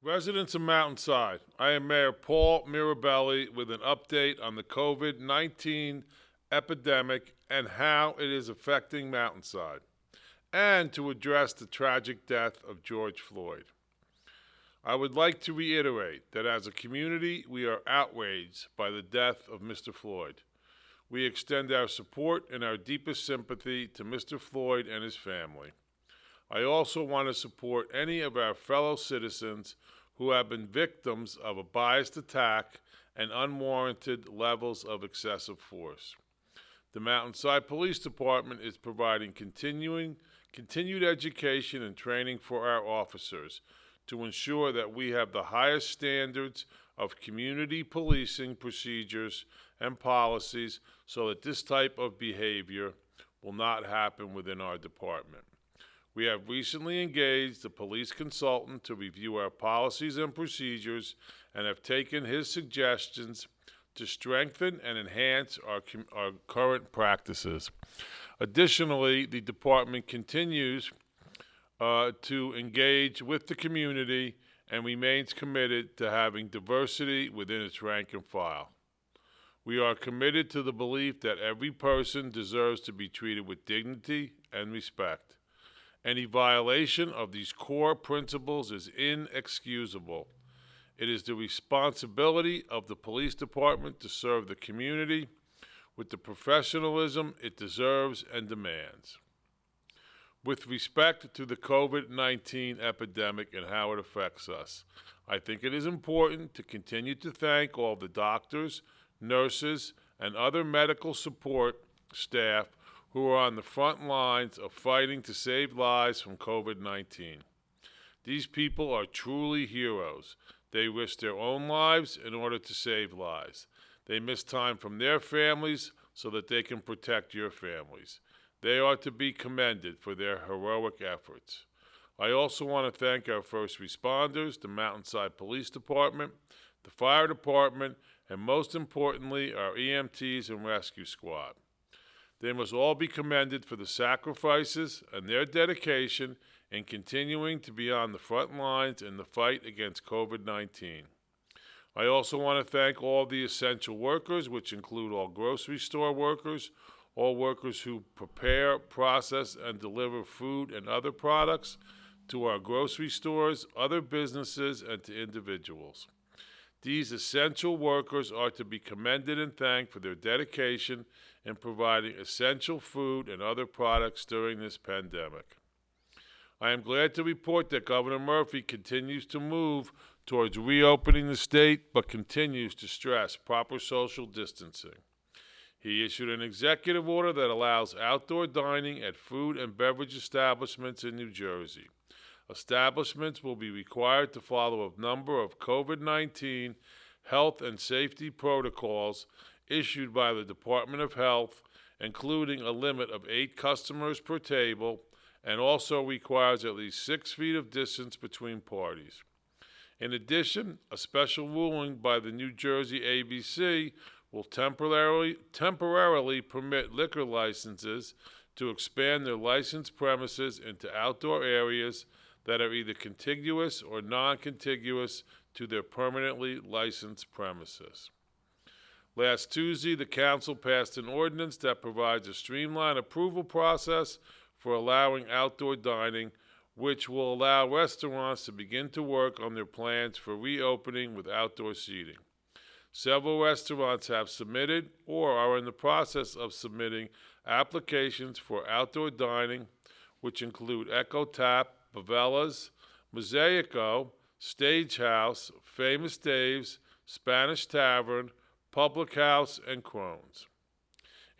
Residents of Mountainside, I am Mayor Paul Mirabelli with an update on the COVID-19 epidemic and how it is affecting Mountainside, and to address the tragic death of George Floyd. I would like to reiterate that as a community, we are outraged by the death of Mr. Floyd. We extend our support and our deepest sympathy to Mr. Floyd and his family. I also want to support any of our fellow citizens who have been victims of a biased attack and unwarranted levels of excessive force. The Mountainside Police Department is providing continued education and training for our officers to ensure that we have the highest standards of community policing procedures and policies so that this type of behavior will not happen within our department. We have recently engaged a police consultant to review our policies and procedures and have taken his suggestions to strengthen and enhance our current practices. Additionally, the department continues to engage with the community and remains committed to having diversity within its rank and file. We are committed to the belief that every person deserves to be treated with dignity and respect. Any violation of these core principles is inexcusable. It is the responsibility of the police department to serve the community with the professionalism it deserves and demands. With respect to the COVID-19 epidemic and how it affects us, I think it is important to continue to thank all the doctors, nurses, and other medical support staff who are on the front lines of fighting to save lives from COVID-19. These people are truly heroes. They risk their own lives in order to save lives. They miss time from their families so that they can protect your families. They are to be commended for their heroic efforts. I also want to thank our first responders, the Mountainside Police Department, the Fire Department, and most importantly, our EMTs and Rescue Squad. They must all be commended for the sacrifices and their dedication in continuing to be on the front lines in the fight against COVID-19. I also want to thank all the essential workers, which include all grocery store workers, all workers who prepare, process, and deliver food and other products to our grocery stores, other businesses, and to individuals. These essential workers are to be commended and thanked for their dedication in providing essential food and other products during this pandemic. I am glad to report that Governor Murphy continues to move towards reopening the state, but continues to stress proper social distancing. He issued an executive order that allows outdoor dining at food and beverage establishments in New Jersey. Establishments will be required to follow a number of COVID-19 health and safety protocols issued by the Department of Health, including a limit of 8 customers per table, and also requires at least 6 feet of distance between parties. In addition, a special ruling by the New Jersey ABC will temporarily permit liquor licenses to expand their licensed premises into outdoor areas that are either contiguous or non-contiguous to their permanently licensed premises. Last Tuesday, the Council passed an ordinance that provides a streamlined approval process for allowing outdoor dining, which will allow restaurants to begin to work on their plans for reopening with outdoor seating. Several restaurants have submitted or are in the process of submitting applications for outdoor dining, which include Echo Tap, Bavella's, Mosaico, Stagehouse, Famous Dave's, Spanish Tavern, Public House, and Crohn's.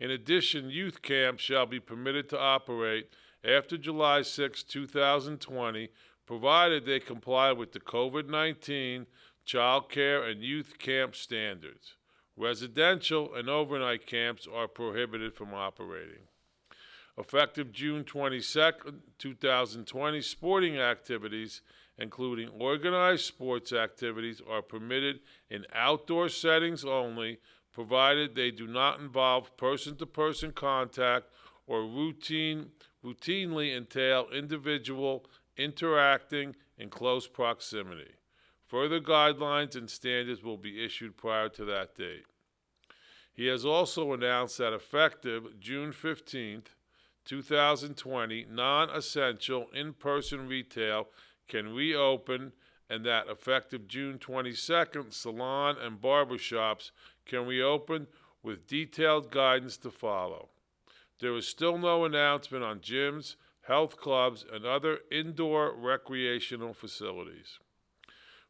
In addition, youth camps shall be permitted to operate after July 6, 2020, provided they comply with the COVID-19 child care and youth camp standards. Residential and overnight camps are prohibited from operating. Effective June 22, 2020, sporting activities, including organized sports activities, are permitted in outdoor settings only, provided they do not involve person-to-person contact or routinely entail individual interacting in close proximity. Further guidelines and standards will be issued prior to that date. He has also announced that effective June 15th, 2020, non-essential in-person retail can reopen, and that effective June 22nd, salon and barbershops can reopen with detailed guidance to follow. There is still no announcement on gyms, health clubs, and other indoor recreational facilities.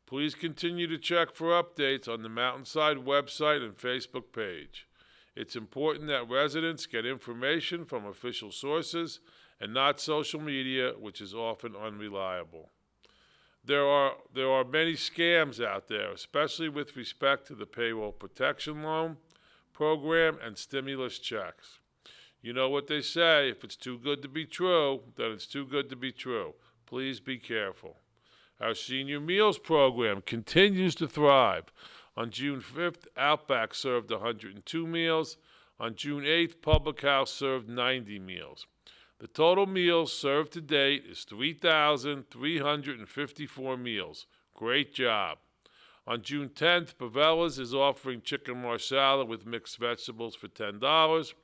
Please continue to check for updates on the Mountainside website and Facebook page. It's important that residents get information from official sources and not social media, which is often unreliable. There are many scams out there, especially with respect to the payroll protection loan program and stimulus checks. You know what they say, if it's too good to be true, then it's too good to be true. Please be careful. Our Senior Meals program continues to thrive. On June 5th, Outback served 102 meals. On June 8th, Public House served 90 meals. The total meals served to date is 3,354 meals. Great job. On June 10th, Pavella's is offering chicken marsala with mixed vegetables for $10.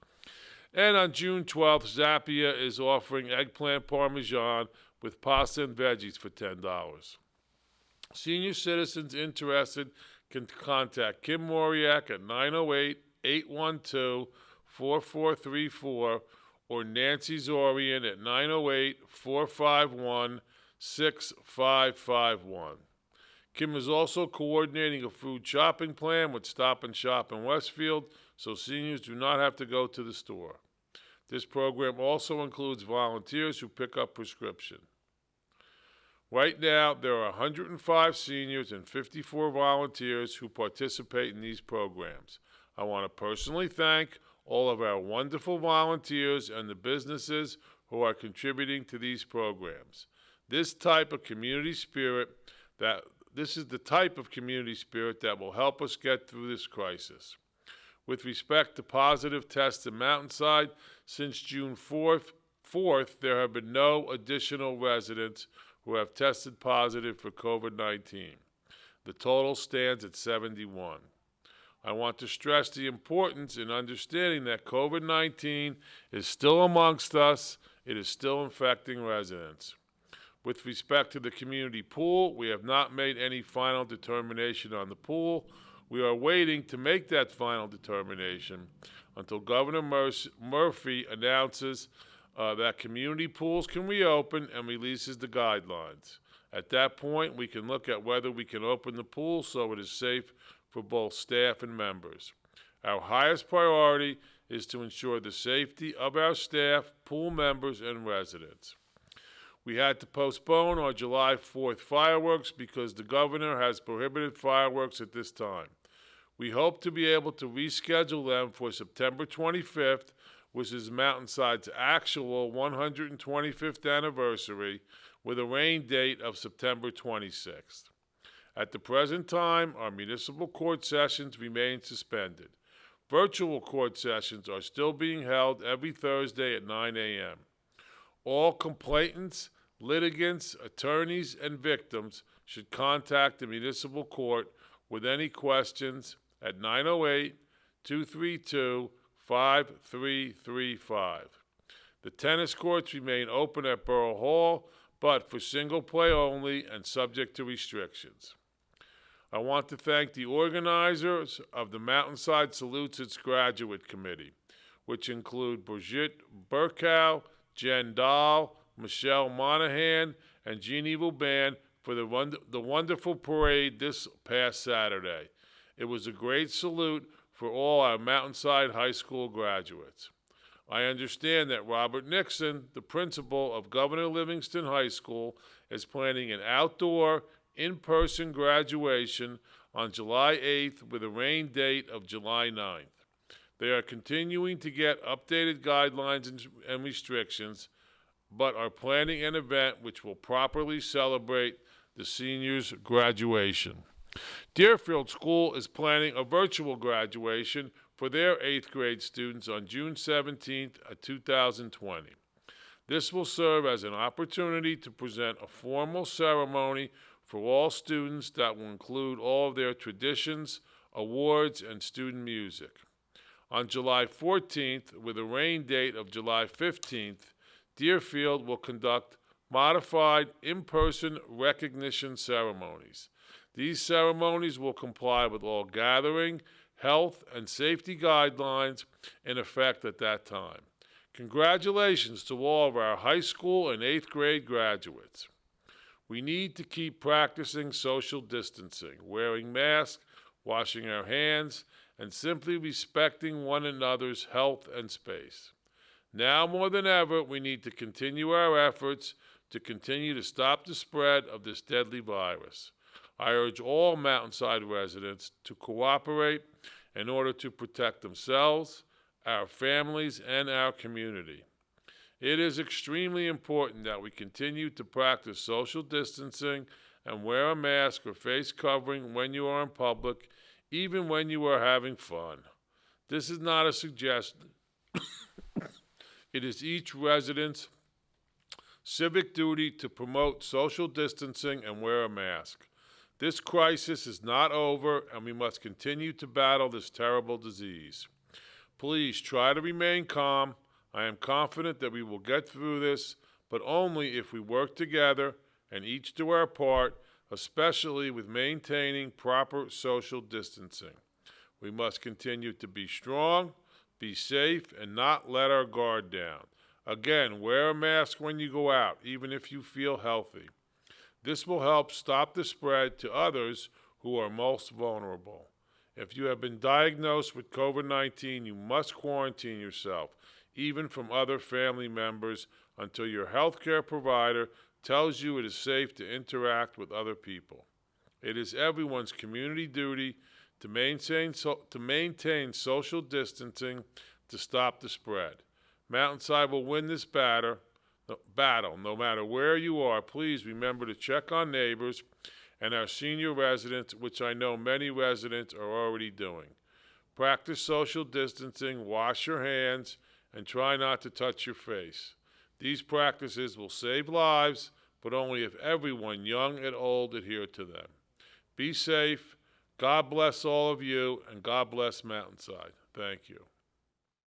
And on June 12th, Zappia is offering eggplant parmesan with pasta and veggies for $10. Senior citizens interested can contact Kim Moriak at 908-812-4434 or Nancy Zorian at 908-451-6551. Kim is also coordinating a food shopping plan with Stop and Shop in Westfield, so seniors do not have to go to the store. This program also includes volunteers who pick up prescription. Right now, there are 105 seniors and 54 volunteers who participate in these programs. I want to personally thank all of our wonderful volunteers and the businesses who are contributing to these programs. This is the type of community spirit that will help us get through this crisis. With respect to positive tests in Mountainside, since June 4th, there have been no additional residents who have tested positive for COVID-19. The total stands at 71. I want to stress the importance in understanding that COVID-19 is still amongst us. It is still infecting residents. With respect to the community pool, we have not made any final determination on the pool. We are waiting to make that final determination until Governor Murphy announces that community pools can reopen and releases the guidelines. At that point, we can look at whether we can open the pool so it is safe for both staff and members. Our highest priority is to ensure the safety of our staff, pool members, and residents. We had to postpone our July 4th fireworks because the governor has prohibited fireworks at this time. We hope to be able to reschedule them for September 25th, which is Mountainside's actual 125th anniversary, with a rain date of September 26th. At the present time, our municipal court sessions remain suspended. Virtual court sessions are still being held every Thursday at 9 a.m. All complainants, litigants, attorneys, and victims should contact the municipal court with any questions at 908-232-5335. The tennis courts remain open at Borough Hall, but for single play only and subject to restrictions. I want to thank the organizers of the Mountainside Salutes Its Graduate Committee, which include Brigitte Burkow, Jen Dahl, Michelle Monahan, and Jeannie Ruban for the wonderful parade this past Saturday. It was a great salute for all our Mountainside High School graduates. I understand that Robert Nixon, the principal of Governor Livingston High School, is planning an outdoor, in-person graduation on July 8th with a rain date of July 9th. They are continuing to get updated guidelines and restrictions, but are planning an event which will properly celebrate the seniors' graduation. Deerfield School is planning a virtual graduation for their 8th grade students on June 17th, 2020. This will serve as an opportunity to present a formal ceremony for all students that will include all of their traditions, awards, and student music. On July 14th, with a rain date of July 15th, Deerfield will conduct modified in-person recognition ceremonies. These ceremonies will comply with all gathering, health, and safety guidelines in effect at that time. Congratulations to all of our high school and 8th grade graduates. We need to keep practicing social distancing, wearing masks, washing our hands, and simply respecting one another's health and space. Now more than ever, we need to continue our efforts to continue to stop the spread of this deadly virus. I urge all Mountainside residents to cooperate in order to protect themselves, our families, and our community. It is extremely important that we continue to practice social distancing and wear a mask or face covering when you are in public, even when you are having fun. This is not a suggestion. It is each resident's civic duty to promote social distancing and wear a mask. This crisis is not over, and we must continue to battle this terrible disease. Please try to remain calm. I am confident that we will get through this, but only if we work together and each do our part, especially with maintaining proper social distancing. We must continue to be strong, be safe, and not let our guard down. Again, wear a mask when you go out, even if you feel healthy. This will help stop the spread to others who are most vulnerable. If you have been diagnosed with COVID-19, you must quarantine yourself, even from other family members, until your healthcare provider tells you it is safe to interact with other people. It is everyone's community duty to maintain social distancing to stop the spread. Mountainside will win this battle. No matter where you are, please remember to check on neighbors and our senior residents, which I know many residents are already doing. Practice social distancing, wash your hands, and try not to touch your face. These practices will save lives, but only if everyone, young and old, adhere to them. Be safe. God bless all of you, and God bless Mountainside. Thank you.